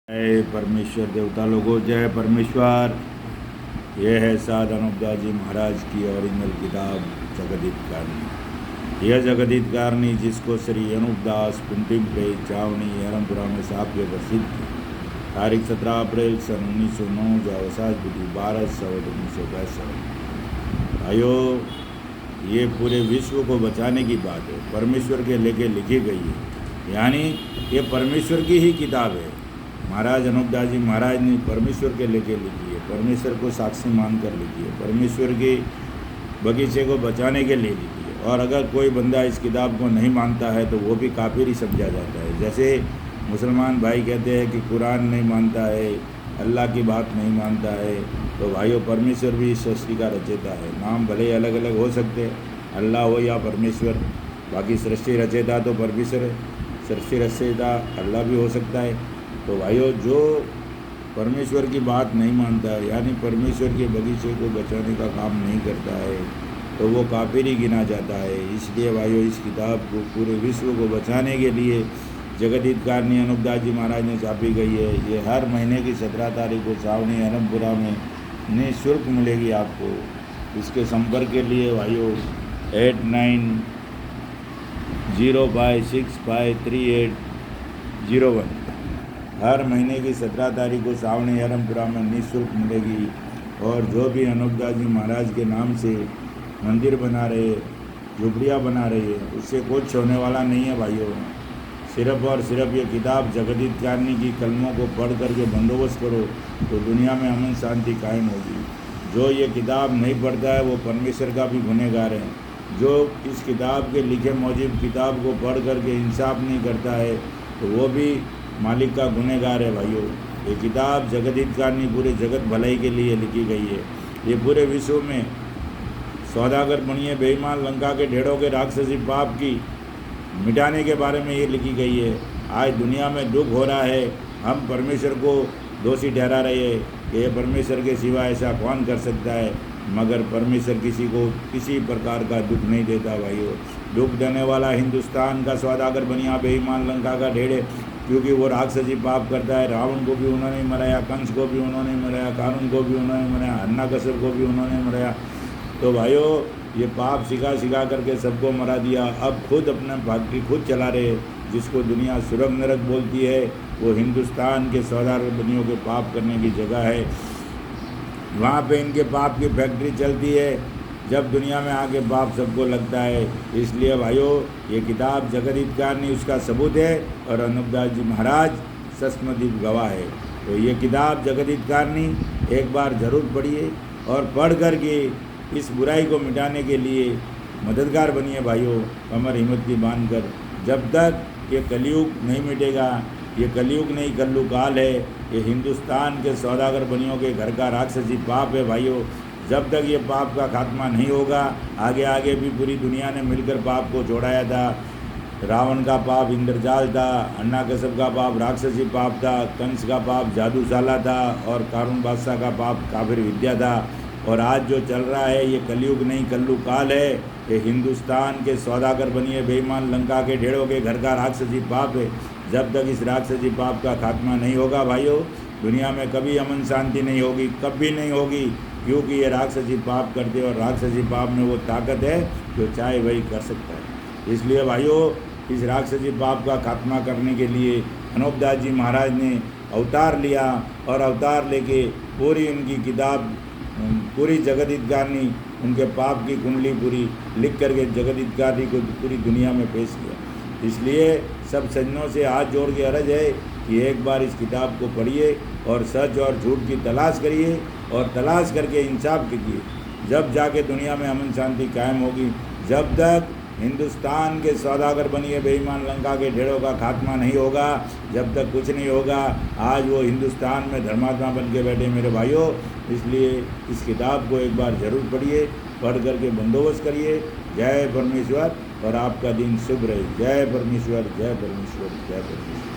जय परमेश्वर देवता लोगों, जय परमेश्वर। यह है साध अनूपदास जी महाराज की ओरिजिनल किताब जगदीत कारणी। यह जगदीत कारणी जिसको श्री अनूपदास पुंटिम पे चावनी हरमपुरा में साहब के प्रसिद्ध थे। तारीख 17 अप्रैल सन 1909 जावसाज बुद्धि 12/1962। भाइयों, ये पूरे विश्व को बचाने की बात है, परमेश्वर के लेके लिखी गई है, यानी ये परमेश्वर की ही किताब है। महाराज अनूपदास जी महाराज ने परमेश्वर के लेके लिखी है, परमेश्वर को साक्षी मानकर लिखी है, परमेश्वर के बगीचे को बचाने के लिए लिखी है। और अगर कोई बंदा इस किताब को नहीं मानता है तो वो भी काफिर ही समझा जाता है। जैसे मुसलमान भाई कहते हैं कि कुरान नहीं मानता है, अल्लाह की बात नहीं मानता है, तो भाइयों परमेश्वर भी इस सृष्टि का रचयिता है। नाम भले अलग अलग हो सकते हैं, अल्लाह हो या परमेश्वर, बाकी सृष्टि रचयिता तो परमेश्वर है, सृष्टि रचयिता अल्लाह भी हो सकता है। तो भाइयों, जो परमेश्वर की बात नहीं मानता है, यानी परमेश्वर के बगीचे को बचाने का काम नहीं करता है, तो वो काफिर ही गिना जाता है। इसलिए भाइयों, इस किताब को पूरे विश्व को बचाने के लिए जगदीत कारणी अनूपदास जी महाराज ने छापी गई है। ये हर महीने की 17 तारीख को सावनी हरमपुरा में निःशुल्क मिलेगी आपको। इसके संपर्क के लिए भाइयों 8905653801 हर महीने की 17 तारीख को सावनी हरमपुरा में निःशुल्क मिलेगी। और जो भी अनूपदास जी महाराज के नाम से मंदिर बना रहे, झुपड़ियाँ बना रहे हैं, उससे कुछ होने वाला नहीं है भाइयों। सिर्फ और सिर्फ ये किताब जगदीत कारणी की कलमों को पढ़ करके बंदोबस्त करो तो दुनिया में अमन शांति कायम होगी। जो ये किताब नहीं पढ़ता है वो परमेश्वर का भी गुनहगार है। जो इस किताब के लिखे मौजूद किताब को पढ़ करके इंसाफ नहीं करता है तो वो भी मालिक का गुनहगार है। भाइयों, ये किताब जगदीत कारणी पूरे जगत भलाई के लिए लिखी गई है। ये पूरे विश्व में सौदागर बनिए बेईमान लंका के ढेड़ों के राक्षसी पाप की मिटाने के बारे में ये लिखी गई है। आज दुनिया में दुख हो रहा है, हम परमेश्वर को दोषी ठहरा रहे हैं कि ये परमेश्वर के सिवा ऐसा कौन कर सकता है, मगर परमेश्वर किसी को किसी प्रकार का दुख नहीं देता। भाइयों, दुख देने वाला हिंदुस्तान का सौदागर बनिया बेईमान लंका का ढेड़े, क्योंकि वो राक्षसी पाप करता है। रावण को भी उन्होंने मराया, कंस को भी उन्होंने मराया, कारून को भी उन्होंने मराया, हन्नाकश्यप को भी उन्होंने मराया। तो भाइयों, ये पाप सिखा सिखा करके सबको मरा दिया। अब खुद अपना फैक्ट्री खुद चला रहे, जिसको दुनिया सुरग नरक बोलती है, वो हिंदुस्तान के सौदागर बनियों के पाप करने की जगह है। वहाँ पे इनके पाप की फैक्ट्री चलती है, जब दुनिया में आके पाप सबको लगता है। इसलिए भाइयों, ये किताब जगदीत कारणी उसका सबूत है और अनूपदास जी महाराज सस्मदीप गवाह है। तो ये किताब जगदीत कारणी एक बार ज़रूर पढ़िए और पढ़ कर के इस बुराई को मिटाने के लिए मददगार बनिए। भाइयों, कमर हिम्मत की बांध कर, जब तक ये कलयुग नहीं मिटेगा, ये कलयुग नहीं कल्लू काल है, ये हिंदुस्तान के सौदागर बनियों के घर का राक्षसी पाप है। भाइयों, जब तक ये पाप का खात्मा नहीं होगा, आगे आगे भी पूरी दुनिया ने मिलकर पाप को छोड़ाया था। रावण का पाप इंद्रजाल था, हन्नाकश्यप का पाप राक्षसी पाप था, कंस का पाप जादूशाला था और कारून बादशाह का पाप काफिर विद्या था। और आज जो चल रहा है ये कलयुग नहीं कल्लू काल है। ये हिंदुस्तान के सौदागर बनिए बेईमान लंका के ढेड़ों के घर का राक्षसी पाप है। जब तक इस राक्षसी पाप का खात्मा नहीं होगा भाइयों, दुनिया में कभी अमन शांति नहीं होगी, कभी नहीं होगी, क्योंकि ये राक्षसी पाप करते और राक्षसी पाप में वो ताकत है जो चाहे वही कर सकता है। इसलिए भाइयों, इस राक्षसी पाप का खात्मा करने के लिए अनूपदास जी महाराज ने अवतार लिया और अवतार लेके पूरी उनकी किताब, पूरी जगदीत कारणी, उनके पाप की कुंडली पूरी लिख करके जगदीत कारणी को पूरी दुनिया में पेश किया। इसलिए सब सज्जनों से हाथ जोड़ के अर्ज है कि एक बार इस किताब को पढ़िए और सच और झूठ की तलाश करिए और तलाश करके इंसाफ कीजिए। जब जाके दुनिया में अमन शांति कायम होगी। जब तक हिंदुस्तान के सौदागर बनिए बेईमान लंका के ढेड़ों का खात्मा नहीं होगा, जब तक कुछ नहीं होगा। आज वो हिंदुस्तान में धर्मात्मा बन के बैठे मेरे भाइयों। इसलिए इस किताब को एक बार ज़रूर पढ़िए, पढ़ करके बंदोबस्त करिए। जय परमेश्वर और आपका दिन शुभ रहे। जय परमेश्वर, जय परमेश्वर, जय परमेश्वर।